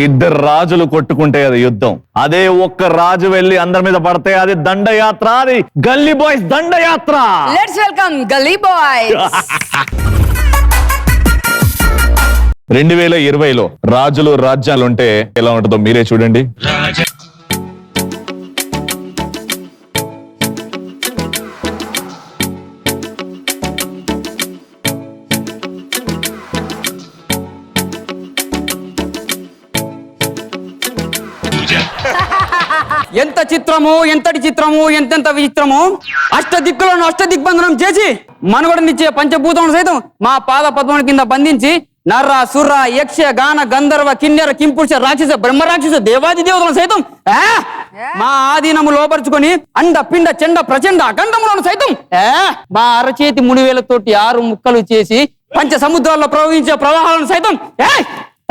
ఇద్దరు రాజులు కొట్టుకుంటే అది యుద్ధం. అదే ఒక్క రాజు వెళ్లి అందరి మీద పడితే అది దండయాత్ర. అది గల్లీ బాయ్స్ దండయాత్ర. లెట్స్ వెల్కమ్ గల్లీ బాయ్స్. 2020లో రాజులు రాజ్యాలు ఉంటే ఎలా ఉంటుందో మీరే చూడండి. ఎంత చిత్రము, ఎంతటి చిత్రము, ఎంతెంత విచిత్రము. అష్టదిక్కులను అష్టదిగ్బంధనం చేసి మనుగడనిచ్చే పంచభూతమును సైతం మా పాద పద్మముల కింద బంధించి నర్ర సుర యక్ష గాన గంధర్వ కిన్నెర కింపురుష రాక్షస బ్రహ్మ రాక్షస దేవాది దేవతలను సైతం మా ఆధీనము లోపరుచుకొని అండ పిండ చెండ ప్రచండ అఖండములను సైతం మా అరచేతి మునివేలతోటి 6 ముక్కలు చేసి పంచ సముద్రాల్లో ప్రవహించే ప్రవాహాలను సైతం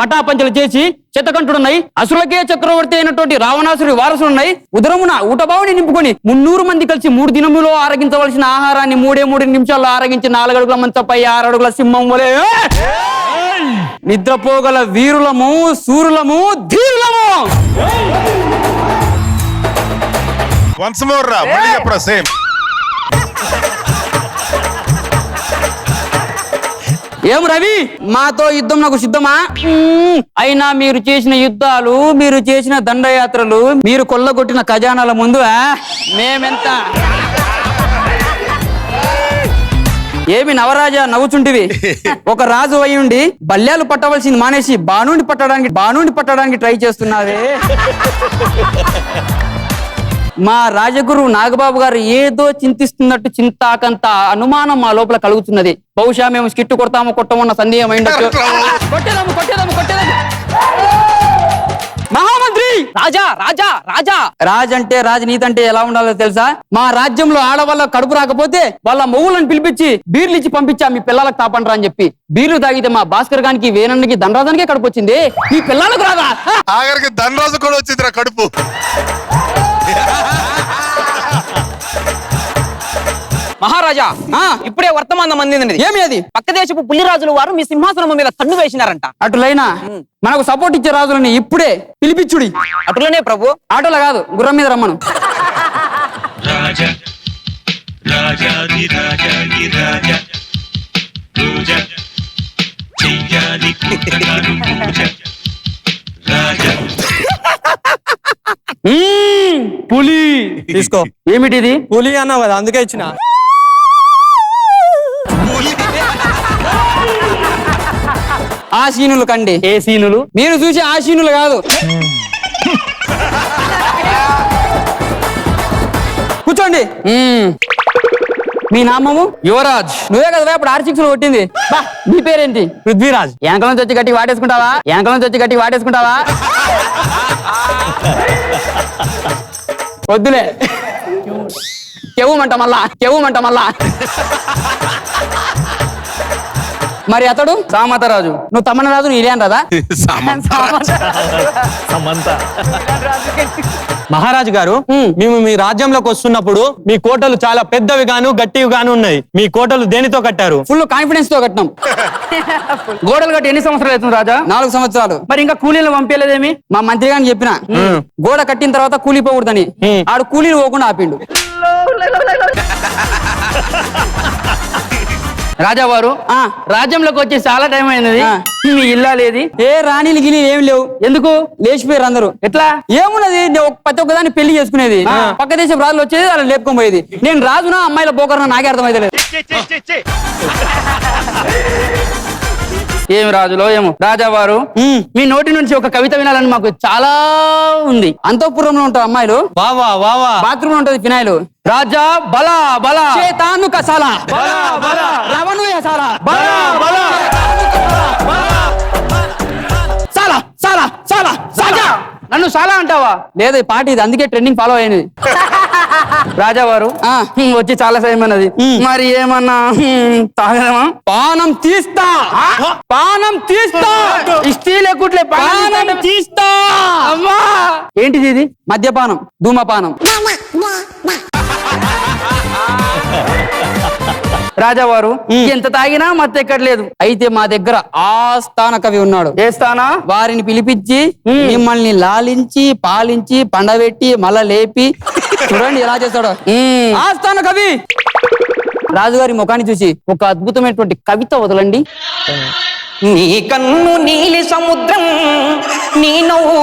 పటాపంచలు చేసి చెత్తకంటుడున్నాయి. అసులకే చక్రవర్తి అయినటువంటి రావణాసురి వారసులున్నాయి. ఉదరమున ఊటబావుని నింపుకొని 300 మంది కలిసి 3 దినములో ఆరగించవలసిన ఆహారాన్ని 3 నిమిషాల్లో ఆరగించి 4 అడుగుల మంచపై 6 అడుగుల సింహం వలె నిద్రపోగల వీరులము, సూరులము, ధీరులము. Once more రా, మళ్ళీ చెప్పరా సేమ్. ఏం రవి, మాతో యుద్ధం నాకు సిద్ధమా? అయినా మీరు చేసిన యుద్ధాలు, మీరు చేసిన దండయాత్రలు, మీరు కొల్లగొట్టిన ఖజానాల ముందు మేమెంత? ఏమి నవరాజా నవ్వుచుంటివి? ఒక రాజు అయ్యుండి బల్యాలు పట్టవలసింది మానేసి బాణుండి పట్టడానికి ట్రై చేస్తున్నావే. మా రాజగురు నాగబాబు గారు ఏదో చింతిస్తున్నట్టు చింతాకంత అనుమానం మా లోపల కలుగుతున్నది. బహుశా మేము స్కిట్టు కొట్టమన్న సందేహం అయిండొచ్చు. కొట్టేదాము. మహామంత్రి! రాజా రాజా రాజా రాజంటే రాజనీతంటే ఎలా ఉండాలో తెలుసా? మా రాజ్యంలో ఆడవాళ్ళ కడుపు రాకపోతే వాళ్ళ మొగులను పిలిపించి బీర్లు ఇచ్చి పంపించా మీ పిల్లలకు తాపండ్రా అని చెప్పి. బీర్లు తాగితే మా భాస్కర్ గానికి, వేణన్నకి, ధనరాజానికే కడుపు వచ్చింది. మీ పిల్లలకు రాదా? ఆఖరికి ధనరాజు కూడా వచ్చిందిరా కడుపు. మహారాజా, ఇప్పుడే వర్తమానం అందింది. ఏమి అది? పక్క దేశపు పుల్లిరాజులు వారు మీ సింహాసనం మీద కన్ను వేసినారంట. అటులైనా మనకు సపోర్ట్ ఇచ్చే రాజులని ఇప్పుడే పిలిపించుడి. అటులనే ప్రభు. ఆటోలో కాదు, గుర్రం మీద రమ్మను. పులి తీసుకో. ఏమిటిది? పులి అన్నావు కదా, అందుకే ఇచ్చిన. ఆశీనులు కండి. ఏ సీనులు? మీరు చూసి ఆశీనులు కాదు. కూర్చోండి. మీ నామము? యువరాజ్. నువ్వే కదా ఇప్పుడు 6 కొట్టింది. నీ పేరేంటి? పృథ్వీరాజ్. వెనక నుంచి వచ్చి గట్టి వాటేసుకుంటావా? వద్దులే, చెవుమంట మళ్ళా. మరి అతడు సామంతరాజు. నువ్వు తమ్మనరాజు, నీ ఇలియాన్ రాదా? మహారాజు గారు, మేము మీ రాజ్యంలోకి వస్తున్నప్పుడు మీ కోటలు చాలా పెద్దవి గాను గట్టివి గాను ఉన్నాయి. మీ కోటలు దేనితో కట్టారు? ఫుల్ కాన్ఫిడెన్స్ తో కట్టినాం. గోడలు కట్టి ఎన్ని సంవత్సరాలు అవుతుంది రాజా? 4 సంవత్సరాలు. మరి ఇంకా కూలీలు పంపించలేదేమి? మా మంత్రి గారిని చెప్పిన గోడ కట్టిన తర్వాత కూలిపోకూడదని. ఆడు కూలీలు పోకుండా ఆపిండు. రాజావారు, రాజ్యంలోకి వచ్చి చాలా టైం అయినది. మీ ఇల్లా లేది? ఏ రాణిలు గిలి ఏమి లేవు. ఎందుకు? లేచిపోయారు అందరూ. ఎట్లా? ఏమున్నది, ప్రతి ఒక్కదాన్ని పెళ్లి చేసుకునేది. పక్క దేశం రాజులు వచ్చేది, అలా లేపుకొని పోయేది. నేను రాజునా అమ్మాయిల పోకరనా నాకే అర్థమైతే లేదు. ఏమి రాజులో ఏమో. రాజావారు, మీ నోటి నుంచి ఒక కవిత వినాలని మాకు చాలా ఉంది. అంతఃపురంలో ఉంటారు అమ్మాయిలు, బాత్రూమ్ లో ఉంటది ఫినాయిల్. రాజా బలా బలా చేతాను కసాల రవణు యసాల రాజా, నన్ను చాలా అంటావా? లేదు, ఈ పాట ఇది, అందుకే ట్రెండింగ్ ఫాలో అయ్యింది. రాజావారు, వచ్చి చాలా సమయం అన్నది. మరి ఏమన్నా తాగదమా? పానం తీస్తా ఇష్టీ లేకుట్లే పానం తీస్తా. అమ్మా, ఏంటిది ఇది? మద్యపానం, ధూమపానం. రాజావారు ఎంత తాగినా మత్తు ఎక్కట్లేదు. అయితే మా దగ్గర ఆస్థాన కవి ఉన్నాడు. ఏ స్థానా? వారిని పిలిపించి మిమ్మల్ని లాలించి పాలించి పండబెట్టి మళ్ళా లేపి చూడండి ఎలా చేస్తాడో. ఆస్థాన కవి రాజుగారి ముఖాన్ని చూసి ఒక అద్భుతమైనటువంటి కవిత వదలండి. నీ కన్ను నీలి సముద్రం, నీ నవ్వు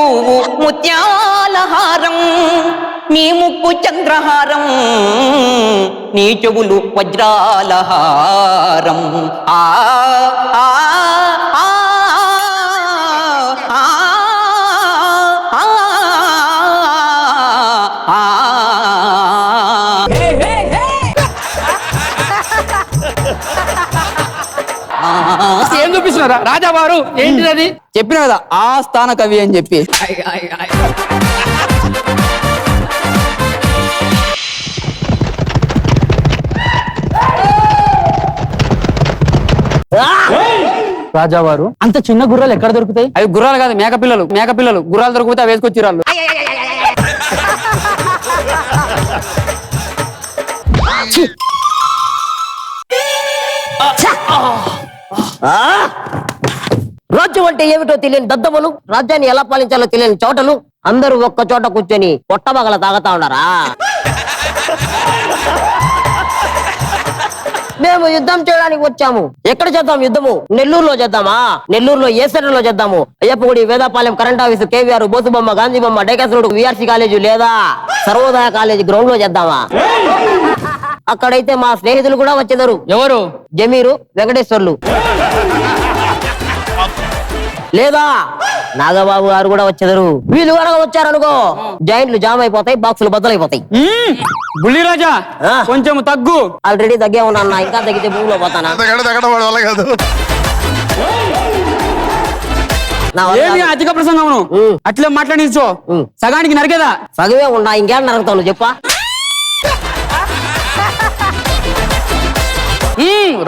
ముత్యాలహారం, నీ ముక్కు చంద్రహారం, నీ చెవులు వజ్రాలహారం. ఆ ఆ ఆ ఆ ఆ ఏం చూపిస్తున్నారా రాజావారు? ఏంటిది అది? చెప్పిన కదా ఆస్థాన కవి అని చెప్పి. రాజావారు అంత చిన్న గుర్రాలు ఎక్కడ దొరుకుతాయి? అవి గుర్రాలు కాదు, మేకపిల్లలు. మేకపిల్లలు గుర్రాలు దొరికితే అవి వేసుకొచ్చి రాళ్ళు. రాజ్యం అంటే ఏమిటో తెలియని దద్దమ్మలు, రాజ్యాన్ని ఎలా పాలించాలో తెలియని చోటలు, అందరూ ఒక్క చోట కూర్చొని పొట్టబగల తాగుతా ఉన్నారా? మేము యుద్ధం చేయడానికి వచ్చాము. ఎక్కడ చేద్దాం యుద్ధము? నెల్లూరులో చేద్దామా? నెల్లూరులో ఏ సెంటర్లో చేద్దాము? అయ్యప్పగుడి, వేదాపాలెం, కరెంట్ ఆఫీసు, కేవీఆర్, బోసుబొమ్మ, గాంధీ బొమ్మ, డేకాసురుడు, విఆర్సీ కాలేజీ లేదా సర్వోదయ కాలేజీ గ్రౌండ్ లో చేద్దామా? అక్కడైతే మా స్నేహితులు కూడా వచ్చేదారు. ఎవరు? జమీరు, వెంకటేశ్వర్లు లేదా నాగబాబు గారు కూడా వచ్చేదారు. వీళ్ళు కనుక వచ్చారనుకో జాయింట్లు జామ్ అయిపోతాయి, బాక్సులు బద్దలైపోతాయి. బుల్లిరాజా ఆ. కొంచెం తగ్గు. ఆల్రెడీ తగ్గే ఉన్నా, ఇంకా తగ్గితే భూమిలో పోతానా? తగ్గడం వాడు వల్ల కాదు. నా వల్ల ఏమి కాదు. అధిక ప్రసంగమును అట్లే మాట్లాడించో సగానికి నరికేదా? సగమే ఉన్నా, ఇంకేం నరుగుతావు నువ్వు చెప్పా?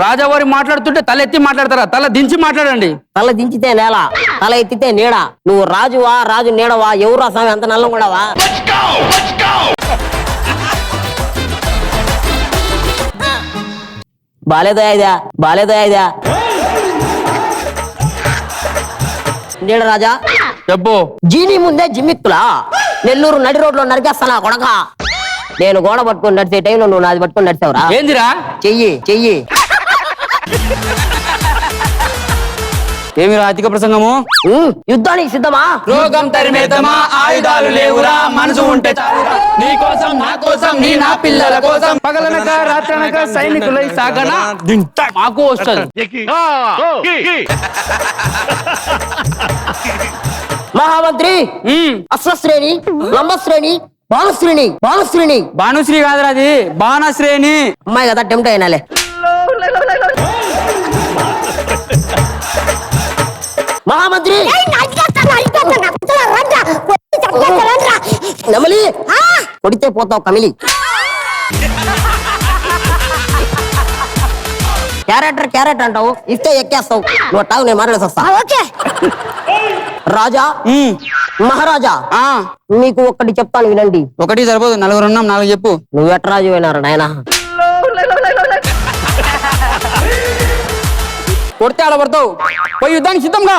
రాజావారి మాట్లాడుతుంటే తల ఎత్తి మాట్లాడతారా? తల దించి మాట్లాడండి. తల దించితే నేల, తల ఎత్తితే నీడ. నువ్వు రాజువా, రాజు నీడవా? ఎవరు స్వామి అంత నల్లం కూడావా? బాలేదయా బాలేదయా నీడ రాజా చెప్పు. జీని ముందే జిమ్మిక్కులా? నెల్లూరు నడి రోడ్లో నరికేస్తానా కొడక? నేను గోడ పట్టుకొని నడిచే టైంలో నువ్వు నాది పట్టుకొని నడిచావురా? ఏందిరా? చెయ్యి చెయ్యి. ఏమిరా అధిక ప్రసంగము? యుద్ధానికి సిద్ధమా? రోగం తరిమేతమా, ఆయుధాలు లేవురా, మనసు ఉంటే చాలురా. నీ కోసం, నా కోసం, నీ నా పిల్లల కోసం పగలనక రాత్రనక సైనికులై సాగన మాకు వస్తుంది. మహామంత్రి, అశ్వశ్రేణి, లంబశ్రేణి, బాణశ్రేణి, బాణశ్రేణి. భానుశ్రీ కాదురా, అది బాణశ్రేణి. అమ్మాయి కదా, టెంప్ట్ అయినాలే. మహామంత్రి, నెమలి కొడితే పోతావు కమిలి. క్యారెక్టర్ క్యారెట్ అంటావు, ఇస్తే ఎక్కేస్తావు. నువ్వు టావు, నేను మాట్లాడేసి వస్తా. రాజా, మహారాజా, మీకు ఒక్కటి చెప్తాను వినండి. ఒకటి సరిపోదు, నలుగురు ఉన్నాం, నాలుగు చెప్పు. నువ్వు ఎట్ట రాజు అయినారు నాయన? కొడితే ఆడబడతావు. పోయి యుద్ధానికి సిద్ధంగా.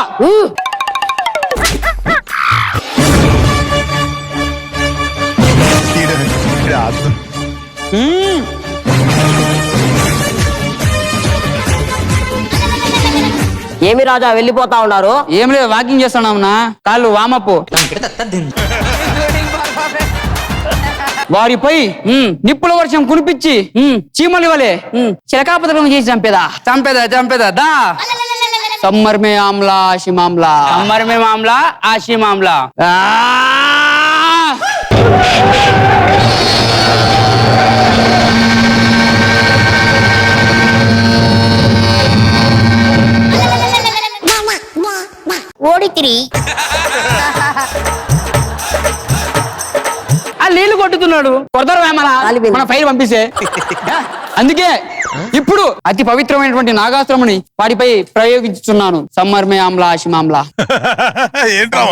ఏమి రాజా వెళ్ళిపోతా ఉన్నారు? ఏం లేదు, వాకింగ్ చేస్తున్నావునా, కాళ్ళు వామప్పు. వారిపై నిప్పుల వర్షం కురిపించి చీమలు వలె చిలకాపతకం చేసి చంపేదా. చంపేదా దా. సమ్మర్ మే ఆమ్లా, ఆషి మామ్లా. అమ్మర్ మే మామలా, ఆశీ మామలా. ఓడితిరి. ఆ నీళ్లు కొట్టుతున్నాడు. కొడతారు వేమలా, కాలిపోయింది. మన ఫైల్ పంపిస్తే. అందుకే ఇప్పుడు అతి పవిత్రమైనటువంటి నాగాస్త్రముని వాడిపై ప్రయోగించుతున్నాను. సమ్మర్ మే ఆమ్లా, ఆషి మామ్లా. ఏంట్రా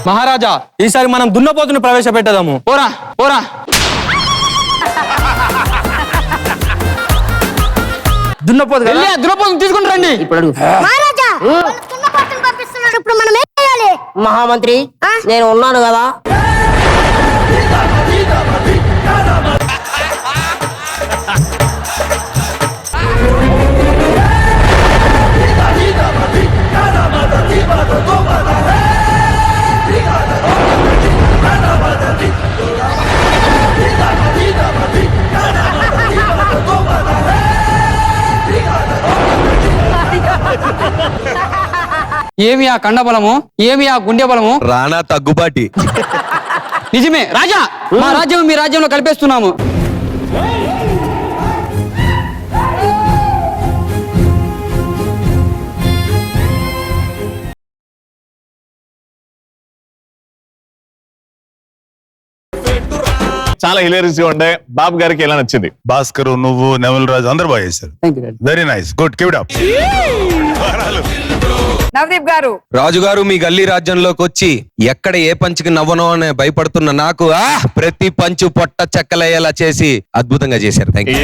మహారాజా ఈసారి మనం దున్నపోతుని ప్రవేశపెట్టదాము. పోరా పోరా. దున్నపోతు కదా దున్నపోతు తీసుకుని రండి. ఇప్పుడు అడుగు. మహారాజా వాళ్ళు దున్నపోతుని పంపిస్తున్నారు. ఇప్పుడు మనం ఏం చేయాలి? మహామంత్రి నేను ఉన్నాను కదా. ఏమి ఆ కండ బలము, ఏమి ఆ గుండె బలము. రానా తగ్గుబాటి. నిజమే రాజా, మా రాజ్యం మీ రాజ్యంలో కలిపేస్తున్నాము. చాలా హిలేరియస్ గా ఉండే. బాబు గారికి ఎలా నచ్చింది? భాస్కర్, నువ్వు, నెమల్ రాజు అందరు బాగా చేశారు. Very nice, good, keep it up. Navdeep గారు, రాజుగారు మీ గల్లీ రాజ్యంలోకి వచ్చి ఎక్కడ ఏ పంచుకి నవ్వనో అని భయపడుతున్న నాకు ప్రతి పంచు పొట్ట చెక్కలయ్యేలా చేసి అద్భుతంగా చేశారు. Thank you.